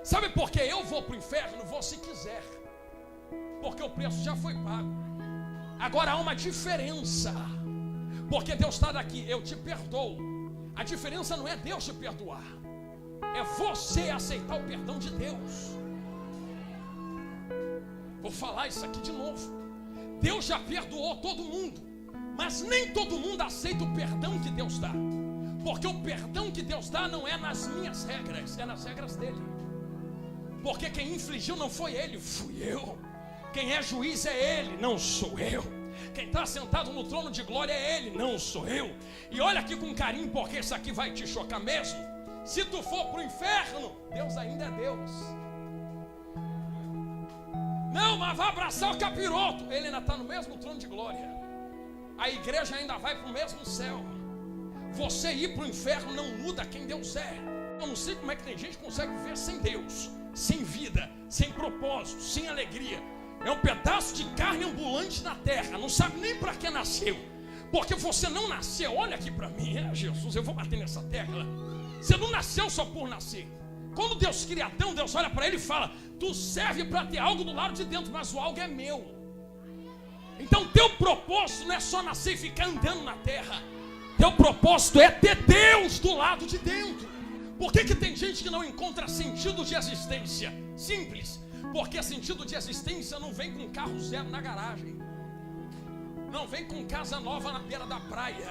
Sabe por que eu vou para o inferno? Vou se quiser, porque o preço já foi pago. Agora há uma diferença, porque Deus está daqui, eu te perdoo. A diferença não é Deus te perdoar, é você aceitar o perdão de Deus. Vou falar isso aqui de novo. Deus já perdoou todo mundo, mas nem todo mundo aceita o perdão que Deus dá, porque o perdão que Deus dá não é nas minhas regras, é nas regras dele. Porque quem infligiu não foi ele, fui eu. Quem é juiz é ele, não sou eu. Quem está sentado no trono de glória é ele, não sou eu. E olha aqui com carinho, porque isso aqui vai te chocar mesmo. Se tu for para o inferno, Deus ainda é Deus. Não, mas vai abraçar o capiroto, ele ainda está no mesmo trono de glória. A igreja ainda vai para o mesmo céu. Você ir para o inferno não muda quem Deus é. Eu não sei como é que tem gente que consegue viver sem Deus, sem vida, sem propósito, sem alegria. É um pedaço de carne ambulante na terra, não sabe nem para que nasceu. Porque você não nasceu, olha aqui para mim, Jesus, eu vou bater nessa tecla. Você não nasceu só por nascer. Quando Deus cria Adão, Deus olha para ele e fala: tu serve para ter algo do lado de dentro, mas o algo é meu. Então teu propósito não é só nascer e ficar andando na terra. Teu propósito é ter Deus do lado de dentro. Por que tem gente que não encontra sentido de existência? Simples, porque sentido de existência não vem com carro zero na garagem, não vem com casa nova na beira da praia,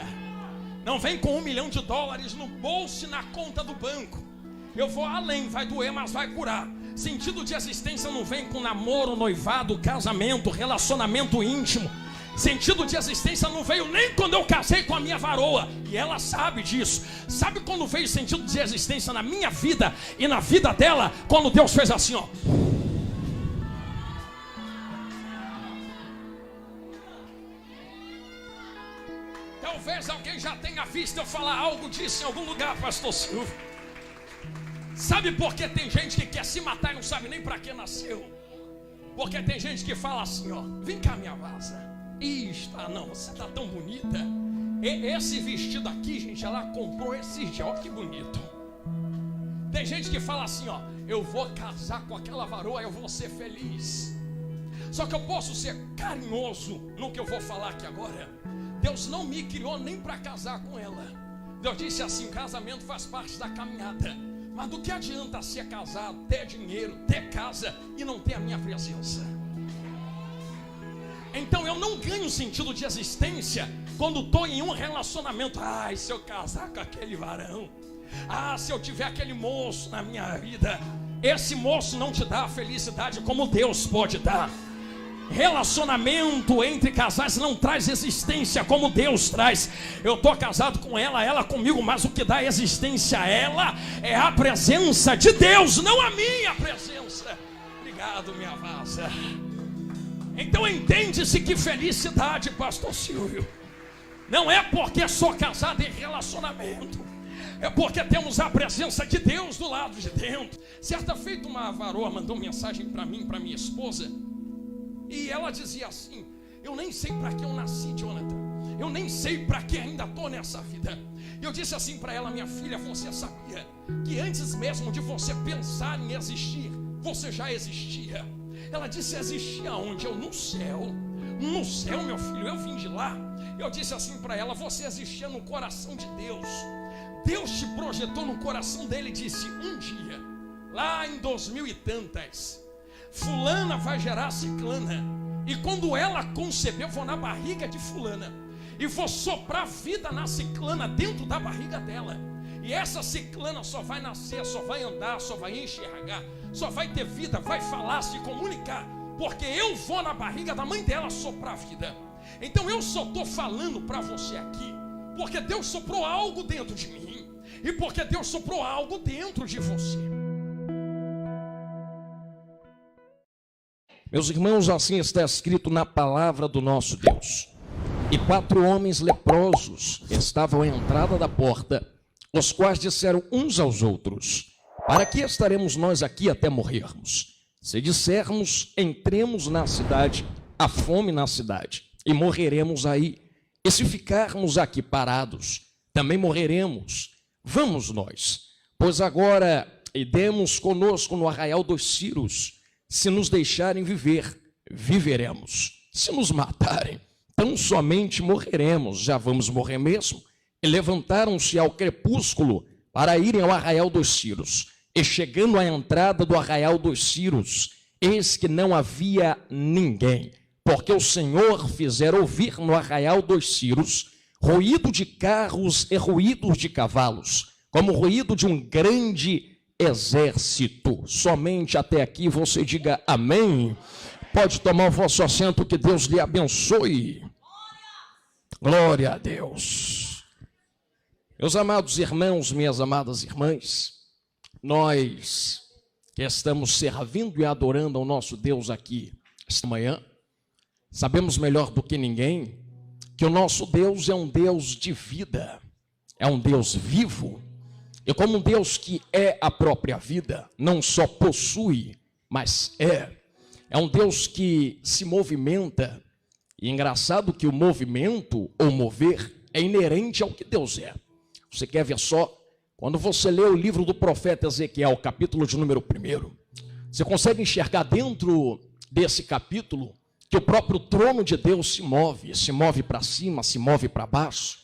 não vem com $1 milhão no bolso e na conta do banco. Eu vou além, vai doer, mas vai curar. Sentido de existência não vem com namoro, noivado, casamento, relacionamento íntimo. Sentido de existência não veio nem quando eu casei com a minha varoa, e ela sabe disso. Sabe quando veio sentido de existência na minha vida e na vida dela? Quando Deus fez assim, ó. Talvez alguém já tenha visto eu falar algo disso em algum lugar, pastor Silvio. Sabe por que tem gente que quer se matar e não sabe nem para que nasceu? Porque tem gente que fala assim, ó: vem cá, minha vaza. Não, você tá tão bonita. Esse vestido aqui, gente, ela comprou esses dias, olha que bonito. Tem gente que fala assim, ó: eu vou casar com aquela varoa, eu vou ser feliz. Só que eu posso ser carinhoso no que eu vou falar aqui agora. Deus não me criou nem para casar com ela. Deus disse assim: o casamento faz parte da caminhada. Mas do que adianta ser casado, ter dinheiro, ter casa e não ter a minha presença? Então eu não ganho sentido de existência quando estou em um relacionamento. Se eu casar com aquele varão, se eu tiver aquele moço na minha vida. Esse moço não te dá a felicidade como Deus pode dar. Relacionamento entre casais não traz existência como Deus traz. Eu estou casado com ela, ela comigo, mas o que dá existência a ela é a presença de Deus, não a minha presença. Obrigado, minha vaza. Então entende-se que felicidade, pastor Silvio, não é porque sou casado em relacionamento, é porque temos a presença de Deus do lado de dentro. Certa feita uma varoa mandou mensagem para mim, para minha esposa, e ela dizia assim: eu nem sei para que eu nasci, Jonathan, eu nem sei para que ainda estou nessa vida. Eu disse assim para ela: minha filha, você sabia que antes mesmo de você pensar em existir, você já existia? Ela disse: existia onde? Eu: no céu. No céu, meu filho, eu vim de lá. Eu disse assim para ela: você existia no coração de Deus. Deus te projetou no coração dele e disse: um dia, lá em 2000 e tantas, fulana vai gerar ciclana, e quando ela conceber, eu vou na barriga de fulana e vou soprar vida na ciclana dentro da barriga dela. E essa ciclana só vai nascer, só vai andar, só vai enxergar, só vai ter vida, vai falar, se comunicar, porque eu vou na barriga da mãe dela soprar vida. Então eu só estou falando para você aqui porque Deus soprou algo dentro de mim e porque Deus soprou algo dentro de você. Meus irmãos, assim está escrito na palavra do nosso Deus: e 4 homens leprosos estavam à entrada da porta, os quais disseram uns aos outros: para que estaremos nós aqui até morrermos? Se dissermos, entremos na cidade, há fome na cidade, e morreremos aí. E se ficarmos aqui parados, também morreremos. Vamos nós, pois agora e demos conosco no arraial dos ciros. Se nos deixarem viver, viveremos. Se nos matarem, tão somente morreremos. Já vamos morrer mesmo. E levantaram-se ao crepúsculo para irem ao arraial dos ciros. E chegando à entrada do arraial dos ciros, eis que não havia ninguém, porque o Senhor fizera ouvir no arraial dos ciros ruído de carros e ruídos de cavalos, como o ruído de um grande exército. Somente até aqui você diga amém. Pode tomar o vosso assento, que Deus lhe abençoe. Glória a Deus. Meus amados irmãos, minhas amadas irmãs, nós que estamos servindo e adorando ao nosso Deus aqui esta manhã, sabemos melhor do que ninguém que o nosso Deus é um Deus de vida, é um Deus vivo, e como um Deus que é a própria vida, não só possui, mas é um Deus que se movimenta, e é engraçado que o movimento ou mover é inerente ao que Deus é. Você quer ver só? Quando você lê o livro do profeta Ezequiel, capítulo de número 1, você consegue enxergar dentro desse capítulo que o próprio trono de Deus se move para cima, se move para baixo.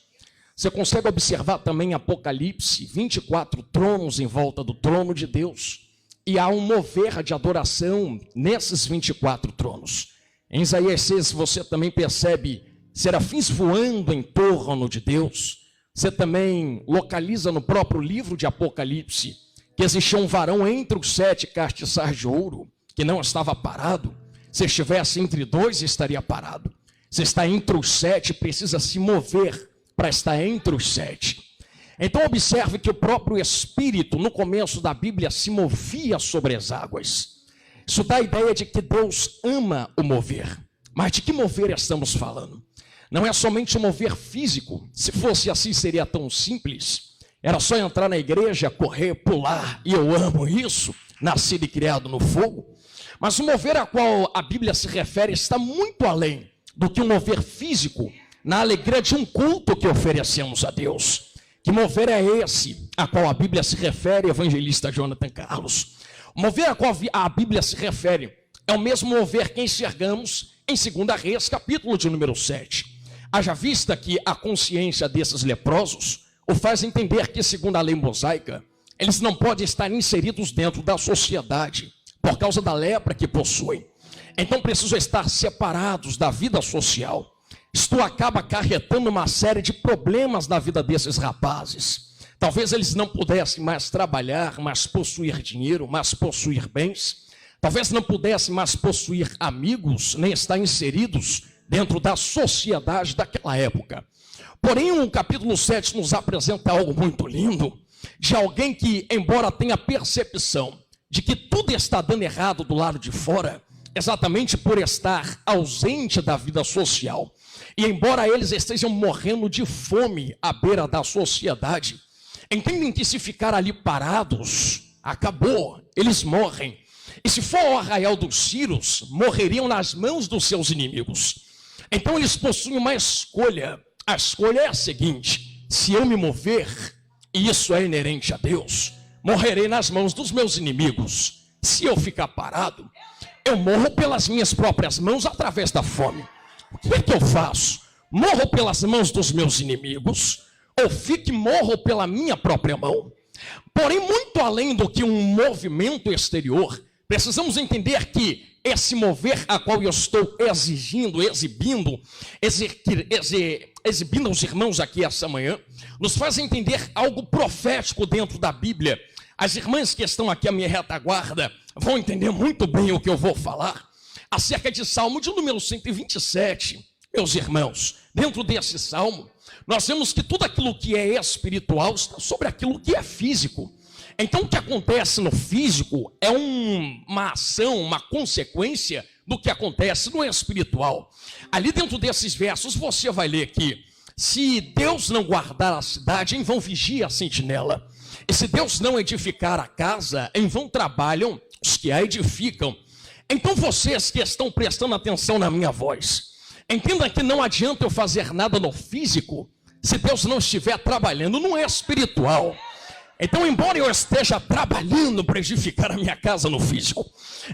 Você consegue observar também em Apocalipse, 24 tronos em volta do trono de Deus, e há um mover de adoração nesses 24 tronos. Em Isaías 6 você também percebe serafins voando em torno de Deus. Você também localiza no próprio livro de Apocalipse que existia um varão entre os 7 castiçais de ouro, que não estava parado. Se estivesse entre 2, estaria parado. Se está entre os 7, precisa se mover para estar entre os 7. Então observe que o próprio Espírito, no começo da Bíblia, se movia sobre as águas. Isso dá a ideia de que Deus ama o mover. Mas de que mover estamos falando? Não é somente um mover físico. Se fosse assim, seria tão simples. Era só entrar na igreja, correr, pular, e eu amo isso, nascido e criado no fogo. Mas o mover a qual a Bíblia se refere está muito além do que um mover físico, na alegria de um culto que oferecemos a Deus. Que mover é esse a qual a Bíblia se refere, evangelista Jonathan Carlos? O mover a qual a Bíblia se refere é o mesmo mover que enxergamos em 2 Reis, capítulo de número 7. Haja vista que a consciência desses leprosos o faz entender que, segundo a lei mosaica, eles não podem estar inseridos dentro da sociedade por causa da lepra que possuem. Então precisam estar separados da vida social. Isto acaba acarretando uma série de problemas na vida desses rapazes. Talvez eles não pudessem mais trabalhar, mais possuir dinheiro, mais possuir bens. Talvez não pudessem mais possuir amigos, nem estar inseridos dentro da sociedade daquela época. Porém, o capítulo 7 nos apresenta algo muito lindo, de alguém que, embora tenha percepção de que tudo está dando errado do lado de fora, exatamente por estar ausente da vida social, e embora eles estejam morrendo de fome à beira da sociedade, entendem que se ficar ali parados, acabou, eles morrem. E se for ao arraial dos ciros, morreriam nas mãos dos seus inimigos. Então eles possuem uma escolha. A escolha é a seguinte: se eu me mover, e isso é inerente a Deus, morrerei nas mãos dos meus inimigos. Se eu ficar parado, eu morro pelas minhas próprias mãos através da fome. O que é que eu faço? Morro pelas mãos dos meus inimigos, ou fico e morro pela minha própria mão? Porém, muito além do que um movimento exterior, precisamos entender que esse mover a qual eu estou exibindo aos irmãos aqui essa manhã, nos faz entender algo profético dentro da Bíblia. As irmãs que estão aqui à minha retaguarda vão entender muito bem o que eu vou falar acerca de Salmo de número 127. Meus irmãos, dentro desse Salmo, nós vemos que tudo aquilo que é espiritual está sobre aquilo que é físico. Então o que acontece no físico é uma ação, uma consequência do que acontece no espiritual. Ali dentro desses versos você vai ler que se Deus não guardar a cidade, em vão vigia a sentinela. E se Deus não edificar a casa, em vão trabalham os que a edificam. Então vocês que estão prestando atenção na minha voz, entenda que não adianta eu fazer nada no físico se Deus não estiver trabalhando no espiritual. Então, embora eu esteja trabalhando para edificar a minha casa no físico,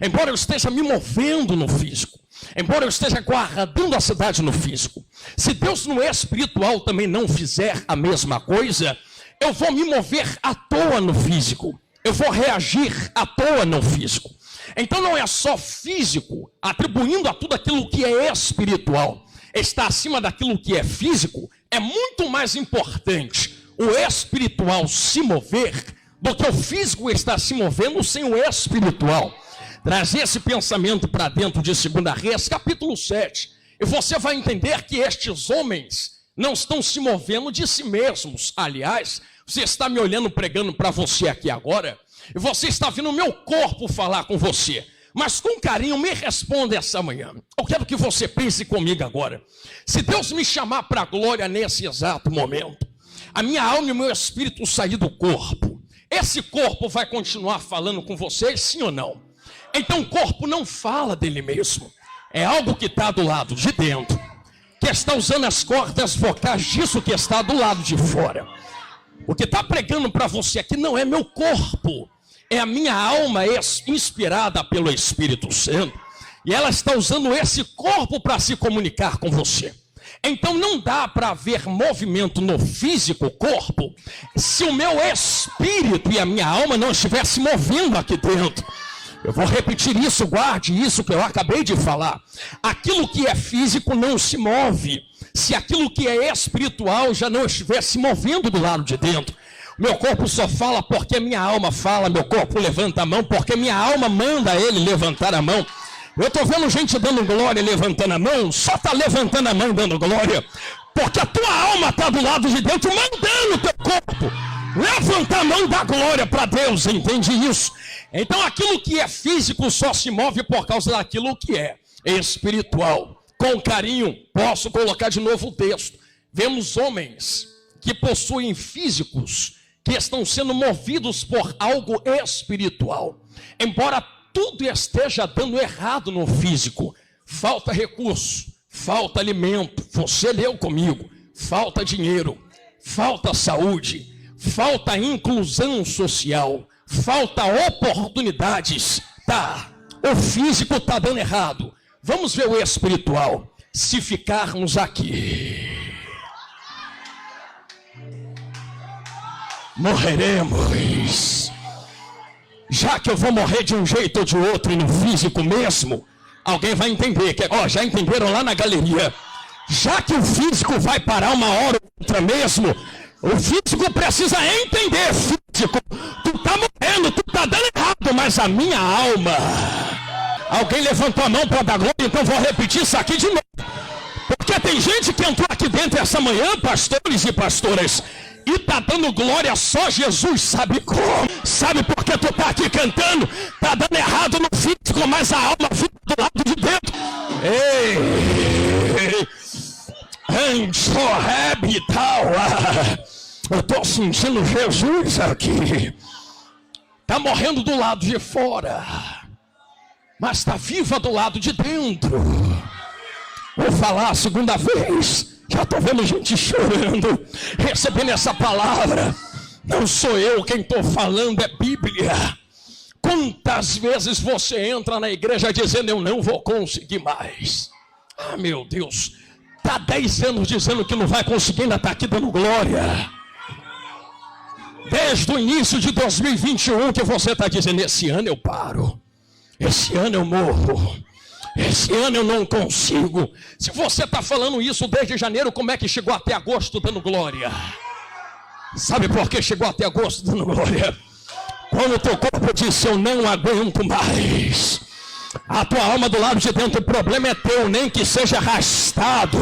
embora eu esteja me movendo no físico, embora eu esteja guardando a cidade no físico, se Deus no espiritual também não fizer a mesma coisa, eu vou me mover à toa no físico, eu vou reagir à toa no físico. Então não é só físico, atribuindo a tudo aquilo que é espiritual, está acima daquilo que é físico, é muito mais importante o espiritual se mover do que o físico estar se movendo sem o espiritual. Trazer esse pensamento para dentro de 2 Reis, capítulo 7, e você vai entender que estes homens não estão se movendo de si mesmos. Aliás, você está me olhando pregando para você aqui agora, e você está vendo o meu corpo falar com você. Mas com carinho me responda essa manhã. Eu quero que você pense comigo agora. Se Deus me chamar para a glória nesse exato momento, a minha alma e o meu espírito sair do corpo, esse corpo vai continuar falando com vocês, sim ou não? Então o corpo não fala dele mesmo, é algo que está do lado de dentro, que está usando as cordas vocais disso que está do lado de fora. O que está pregando para você aqui não é meu corpo, é a minha alma inspirada pelo Espírito Santo, e ela está usando esse corpo para se comunicar com você. Então não dá para haver movimento no físico, corpo, se o meu espírito e a minha alma não estivessem movendo aqui dentro. Eu vou repetir isso, guarde isso que eu acabei de falar. Aquilo que é físico não se move, se aquilo que é espiritual já não estivesse movendo do lado de dentro. Meu corpo só fala porque minha alma fala, meu corpo levanta a mão porque minha alma manda ele levantar a mão. Eu estou vendo gente dando glória, levantando a mão, só está levantando a mão dando glória, porque a tua alma está do lado de dentro, mandando o teu corpo levantar a mão da glória para Deus, entende isso? Então aquilo que é físico só se move por causa daquilo que é espiritual. Com carinho, posso colocar de novo o texto. Vemos homens que possuem físicos, que estão sendo movidos por algo espiritual. Embora tudo esteja dando errado no físico, falta recurso, falta alimento, você leu comigo, falta dinheiro, falta saúde, falta inclusão social, falta oportunidades, tá? O físico está dando errado, vamos ver o espiritual. Se ficarmos aqui, morreremos. Já que eu vou morrer de um jeito ou de outro e no físico mesmo, alguém vai entender que, já entenderam lá na galeria, já que o físico vai parar uma hora ou outra mesmo, o físico precisa entender, físico, tu tá morrendo, tu tá dando errado, mas a minha alma, alguém levantou a mão para dar glória, então vou repetir isso aqui de novo, porque tem gente que entrou aqui dentro essa manhã, pastores e pastoras, e está dando glória só Jesus sabe como. Sabe por que tu está aqui cantando? Está dando errado no físico, mas a alma fica do lado de dentro. Ei, e tal. Eu estou sentindo Jesus aqui. Está morrendo do lado de fora, mas está viva do lado de dentro. Vou falar a segunda vez. Já estou vendo gente chorando, recebendo essa palavra. Não sou eu quem estou falando, é Bíblia. Quantas vezes você entra na igreja dizendo, eu não vou conseguir mais. Ah, meu Deus, está 10 anos dizendo que não vai conseguir, ainda está aqui dando glória. Desde o início de 2021 que você está dizendo, esse ano eu paro, esse ano eu morro. Esse ano eu não consigo. Se você está falando isso desde janeiro, como é que chegou até agosto dando glória? Sabe por que chegou até agosto dando glória? Quando o teu corpo disse, eu não aguento mais. A tua alma do lado de dentro, o problema é teu, nem que seja arrastado,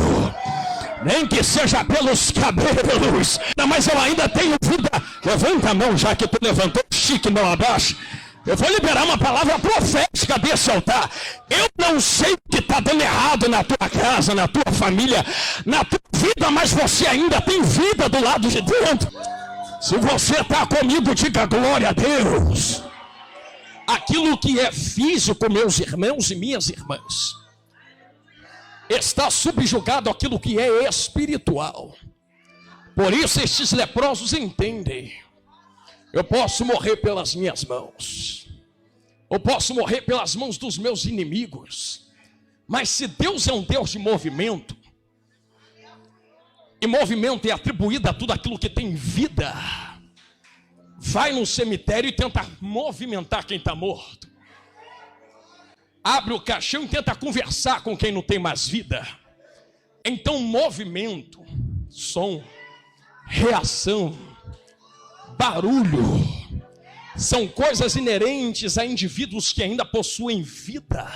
nem que seja pelos cabelos. Não, mas eu ainda tenho vida. Levanta a mão, já que tu levantou, chique, não abaixa. Eu vou liberar uma palavra profética desse altar. Eu não sei o que está dando errado na tua casa, na tua família, na tua vida, mas você ainda tem vida do lado de dentro. Se você está comigo, diga glória a Deus. Aquilo que é físico, meus irmãos e minhas irmãs, está subjugado àquilo que é espiritual. Por isso estes leprosos entendem Eu posso morrer pelas minhas mãos. Eu posso morrer pelas mãos dos meus inimigos. Mas se Deus é um Deus de movimento, e movimento é atribuído a tudo aquilo que tem vida, vai num cemitério e tenta movimentar quem está morto. Abre o caixão e tenta conversar com quem não tem mais vida. Então movimento, som, reação, barulho, são coisas inerentes a indivíduos que ainda possuem vida.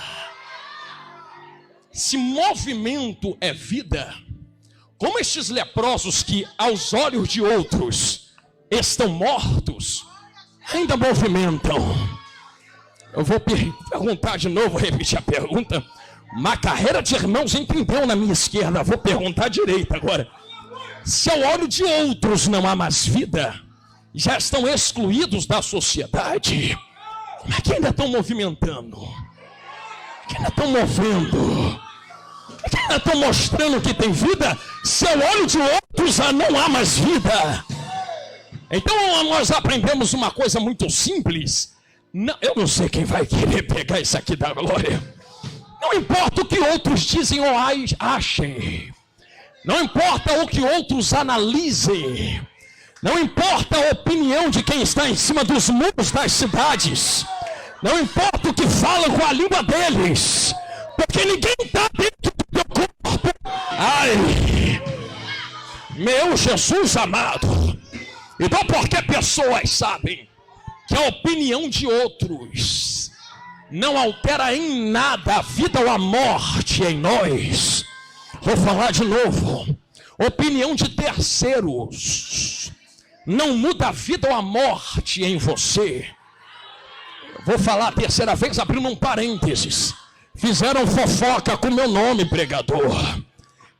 Se movimento é vida, como estes leprosos que aos olhos de outros estão mortos, ainda movimentam. Eu vou perguntar de novo, repetir a pergunta. Uma carreira de irmãos entendeu na minha esquerda, vou perguntar à direita agora. Se ao olho de outros não há mais vida, já estão excluídos da sociedade, mas que ainda estão movimentando, que ainda estão movendo, que ainda estão mostrando que tem vida, se ao olho de outros não há mais vida. Então nós aprendemos uma coisa muito simples. Não, eu não sei quem vai querer pegar isso aqui da glória. Não importa o que outros dizem ou achem, não importa o que outros analisem, não importa a opinião de quem está em cima dos muros das cidades, não importa o que falam com a língua deles, porque ninguém está dentro do teu corpo. Ai, meu Jesus amado. Então porque pessoas sabem que a opinião de outros não altera em nada a vida ou a morte em nós. Vou falar de novo. Opinião de terceiros não muda a vida ou a morte em você. Vou falar a terceira vez, abrindo um parênteses. Fizeram fofoca com meu nome, pregador.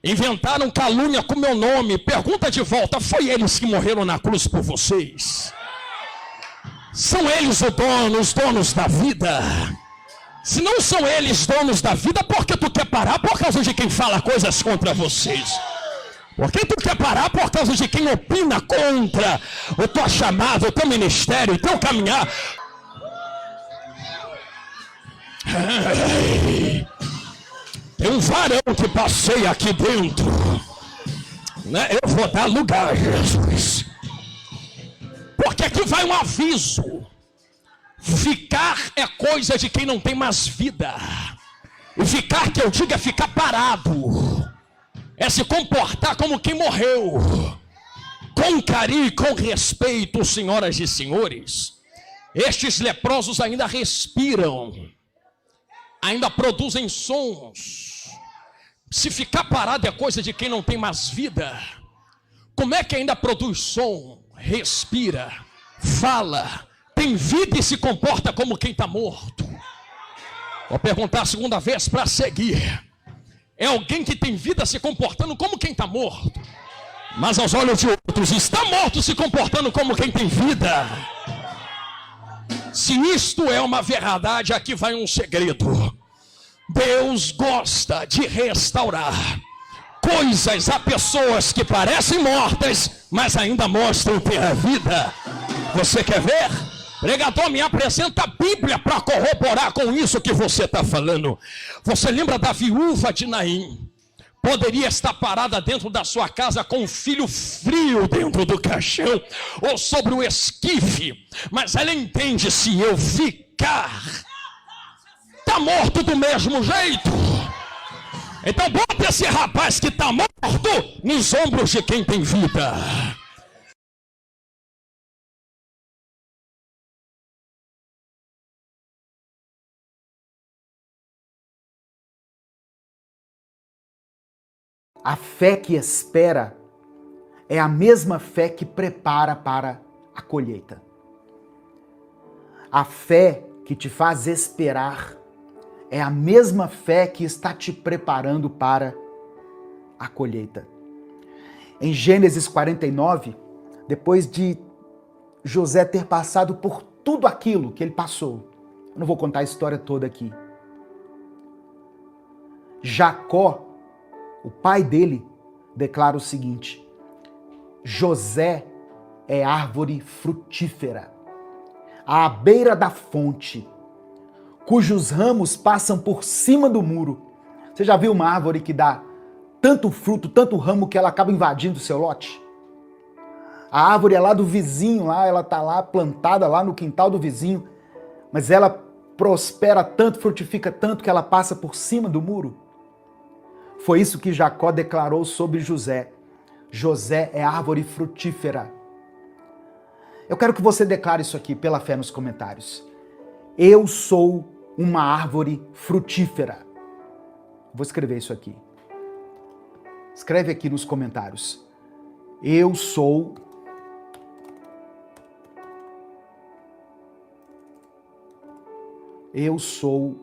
Inventaram calúnia com meu nome. Pergunta de volta, foi eles que morreram na cruz por vocês? São eles os donos da vida? Se não são eles donos da vida, por que tu quer parar por causa de quem fala coisas contra vocês? Por que tu quer parar por causa de quem opina contra o teu chamado, o teu ministério, o teu caminhar? Tem um varão que passei aqui dentro, né? Eu vou dar lugar, Jesus, porque aqui vai um aviso. Ficar é coisa de quem não tem mais vida. E ficar, que eu digo, é ficar parado, é se comportar como quem morreu. Com carinho e com respeito, senhoras e senhores, estes leprosos ainda respiram, ainda produzem sons. Se ficar parado é coisa de quem não tem mais vida, como é que ainda produz som, respira, fala, tem vida e se comporta como quem está morto? Vou perguntar a segunda vez para seguir. É alguém que tem vida se comportando como quem está morto, mas aos olhos de outros está morto se comportando como quem tem vida. Se isto é uma verdade, aqui vai um segredo. Deus gosta de restaurar coisas a pessoas que parecem mortas, mas ainda mostram ter a vida. Você quer ver? Pregador, me apresenta a Bíblia para corroborar com isso que você está falando. Você lembra da viúva de Naim? Poderia estar parada dentro da sua casa com um filho frio dentro do caixão ou sobre o esquife, mas ela entende: se eu ficar, está morto do mesmo jeito. Então bota esse rapaz que está morto nos ombros de quem tem vida. A fé que espera é a mesma fé que prepara para a colheita. A fé que te faz esperar é a mesma fé que está te preparando para a colheita. Em Gênesis 49, depois de José ter passado por tudo aquilo que ele passou, eu não vou contar a história toda aqui, Jacó, o pai dele, declara o seguinte: José é árvore frutífera, à beira da fonte, cujos ramos passam por cima do muro. Você já viu uma árvore que dá tanto fruto, tanto ramo, que ela acaba invadindo o seu lote? A árvore é lá do vizinho, ela está lá plantada lá no quintal do vizinho, mas ela prospera tanto, frutifica tanto, que ela passa por cima do muro. Foi isso que Jacó declarou sobre José. José é árvore frutífera. Eu quero que você declare isso aqui pela fé nos comentários. Eu sou uma árvore frutífera. Vou escrever isso aqui. Escreve aqui nos comentários. Eu sou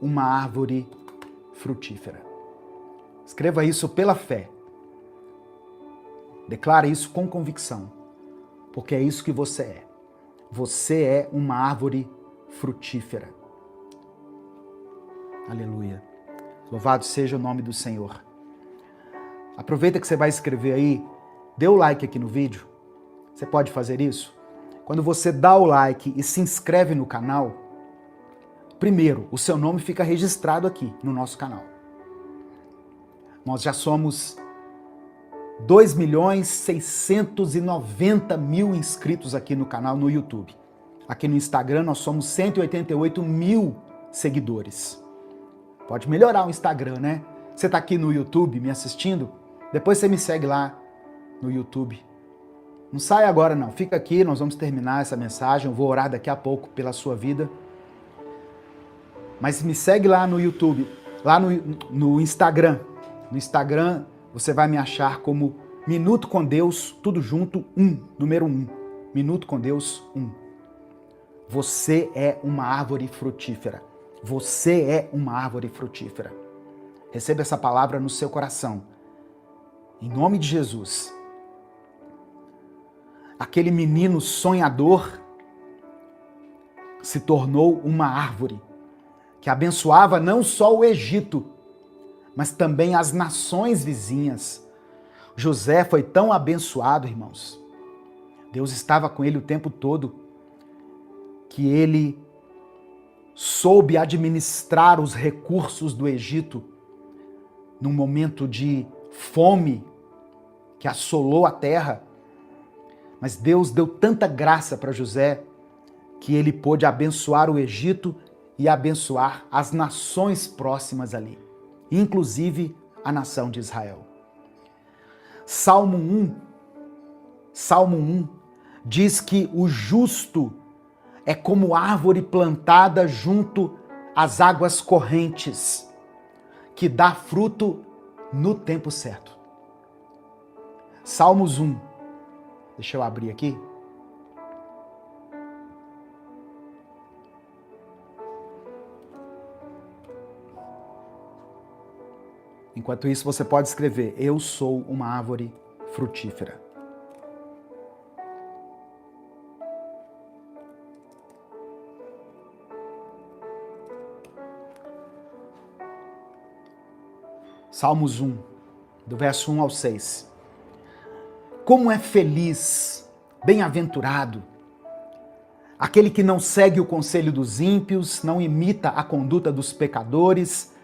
uma árvore frutífera. Escreva isso pela fé. Declare isso com convicção, porque é isso que você é. Você é uma árvore frutífera. Aleluia. Louvado seja o nome do Senhor. Aproveita que você vai escrever aí, dê o like aqui no vídeo. Você pode fazer isso? Quando você dá o like e se inscreve no canal, primeiro, o seu nome fica registrado aqui no nosso canal. Nós já somos 2.690.000 inscritos aqui no canal no YouTube. Aqui no Instagram nós somos 188.000 seguidores. Pode melhorar o Instagram, né? Você está aqui no YouTube me assistindo? Depois você me segue lá no YouTube. Não sai agora não, fica aqui, nós vamos terminar essa mensagem, eu vou orar daqui a pouco pela sua vida. Mas me segue lá no YouTube, lá no Instagram. No Instagram você vai me achar como Minuto com Deus, tudo junto, número 1. Minuto com Deus 1. Você é uma árvore frutífera. Você é uma árvore frutífera. Receba essa palavra no seu coração. Em nome de Jesus. Aquele menino sonhador se tornou uma árvore que abençoava não só o Egito, mas também as nações vizinhas. José foi tão abençoado, irmãos. Deus estava com ele o tempo todo, que ele soube administrar os recursos do Egito num momento de fome que assolou a terra. Mas Deus deu tanta graça para José que ele pôde abençoar o Egito e abençoar as nações próximas ali, inclusive a nação de Israel. Salmo 1 diz que o justo é como árvore plantada junto às águas correntes, que dá fruto no tempo certo. Salmos 1. Deixa eu abrir aqui. Enquanto isso, você pode escrever: eu sou uma árvore frutífera. Salmos 1, do verso 1 ao 6. Como é feliz, bem-aventurado, aquele que não segue o conselho dos ímpios, não imita a conduta dos pecadores,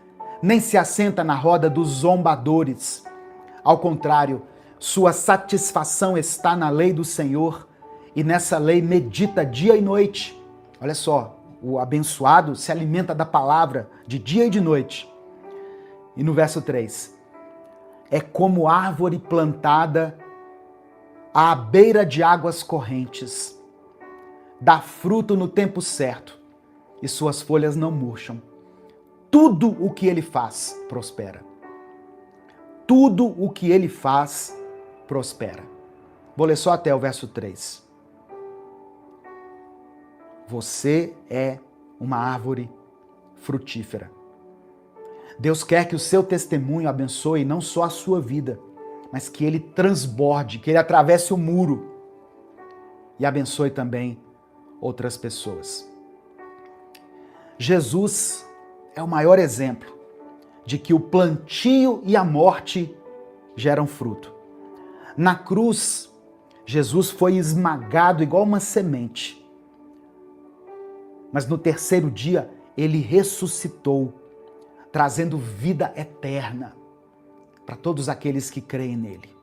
nem se assenta na roda dos zombadores. Ao contrário, sua satisfação está na lei do Senhor, e nessa lei medita dia e noite. Olha só, o abençoado se alimenta da palavra de dia e de noite. E no verso 3, é como árvore plantada à beira de águas correntes, dá fruto no tempo certo, e suas folhas não murcham. Tudo o que ele faz prospera. Tudo o que ele faz prospera. Vou ler só até o verso 3. Você é uma árvore frutífera. Deus quer que o seu testemunho abençoe não só a sua vida, mas que ele transborde, que ele atravesse o muro e abençoe também outras pessoas. Jesus é o maior exemplo de que o plantio e a morte geram fruto. Na cruz, Jesus foi esmagado igual uma semente. Mas no terceiro dia, ele ressuscitou, trazendo vida eterna para todos aqueles que creem nele.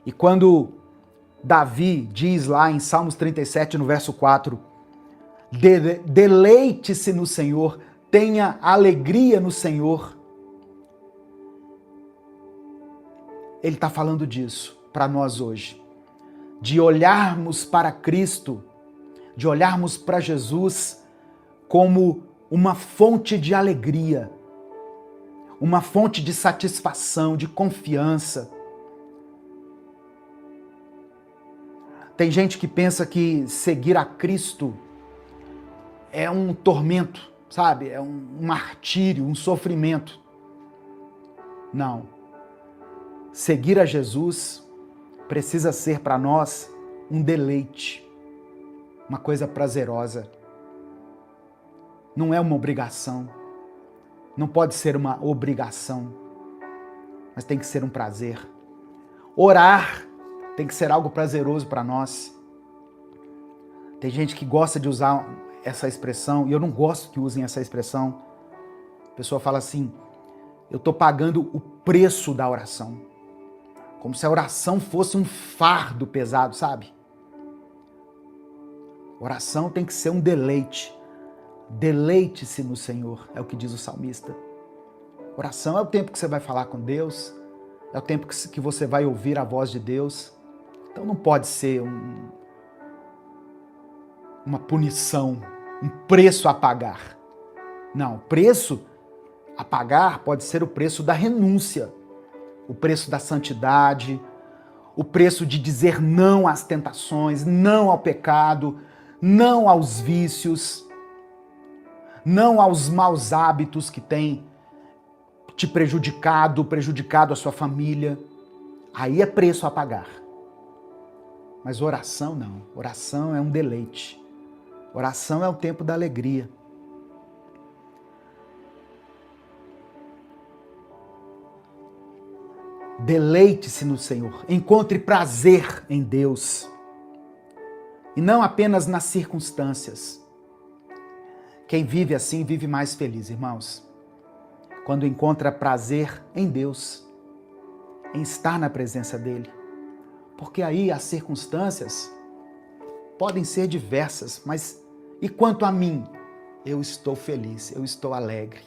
E quando Davi diz lá em Salmos 37, no verso 4, deleite-se no Senhor, tenha alegria no Senhor. Ele está falando disso para nós hoje. De olharmos para Cristo, de olharmos para Jesus como uma fonte de alegria, uma fonte de satisfação, de confiança. Tem gente que pensa que seguir a Cristo é um tormento, sabe? É um martírio, um sofrimento. Não. Seguir a Jesus precisa ser para nós um deleite, uma coisa prazerosa. Não é uma obrigação. Não pode ser uma obrigação, mas tem que ser um prazer. Orar tem que ser algo prazeroso para nós. Tem gente que gosta de usar essa expressão, e eu não gosto que usem essa expressão. A pessoa fala assim, eu estou pagando o preço da oração. Como se a oração fosse um fardo pesado, sabe? Oração tem que ser um deleite. Deleite-se no Senhor, é o que diz o salmista. Oração é o tempo que você vai falar com Deus, é o tempo que você vai ouvir a voz de Deus. Então não pode ser uma punição, um preço a pagar. Não, o preço a pagar pode ser o preço da renúncia, o preço da santidade, o preço de dizer não às tentações, não ao pecado, não aos vícios, não aos maus hábitos que têm te prejudicado a sua família. Aí é preço a pagar. Mas oração não. Oração é um deleite. Oração é o tempo da alegria. Deleite-se no Senhor. Encontre prazer em Deus. E não apenas nas circunstâncias. Quem vive assim, vive mais feliz, irmãos. Quando encontra prazer em Deus, em estar na presença dEle. Porque aí as circunstâncias podem ser diversas, mas e quanto a mim? Eu estou feliz, eu estou alegre.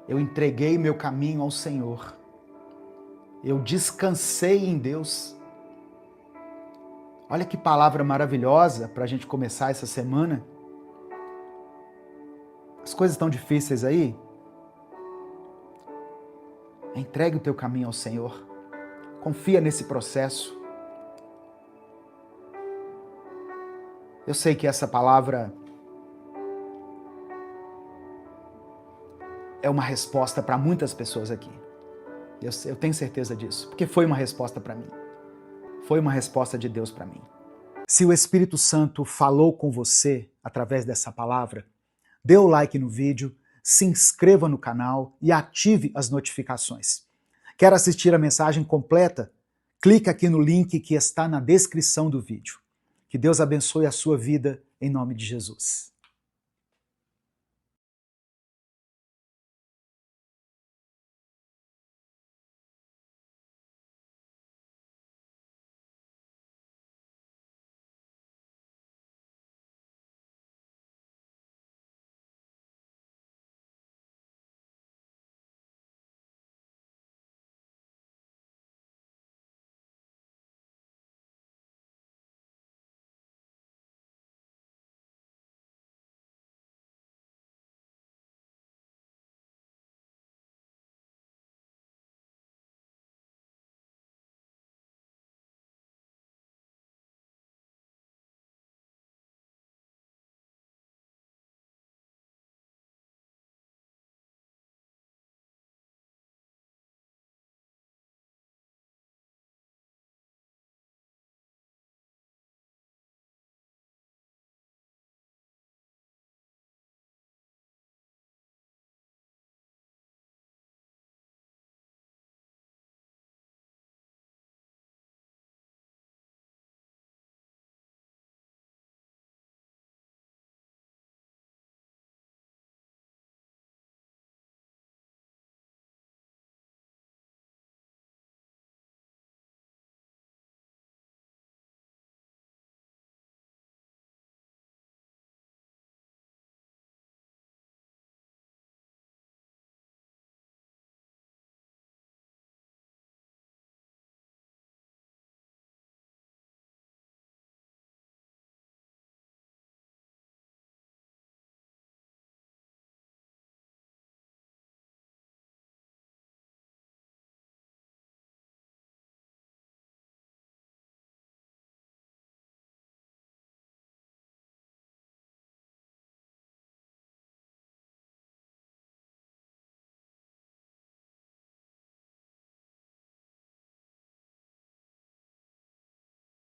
Eu entreguei meu caminho ao Senhor. Eu descansei em Deus. Olha que palavra maravilhosa para a gente começar essa semana. As coisas estão difíceis aí? Entregue o teu caminho ao Senhor. Confia nesse processo. Eu sei que essa palavra é uma resposta para muitas pessoas aqui. Eu tenho certeza disso, porque foi uma resposta para mim. Foi uma resposta de Deus para mim. Se o Espírito Santo falou com você através dessa palavra, dê o like no vídeo, se inscreva no canal e ative as notificações. Quer assistir a mensagem completa? Clique aqui no link que está na descrição do vídeo. Que Deus abençoe a sua vida em nome de Jesus.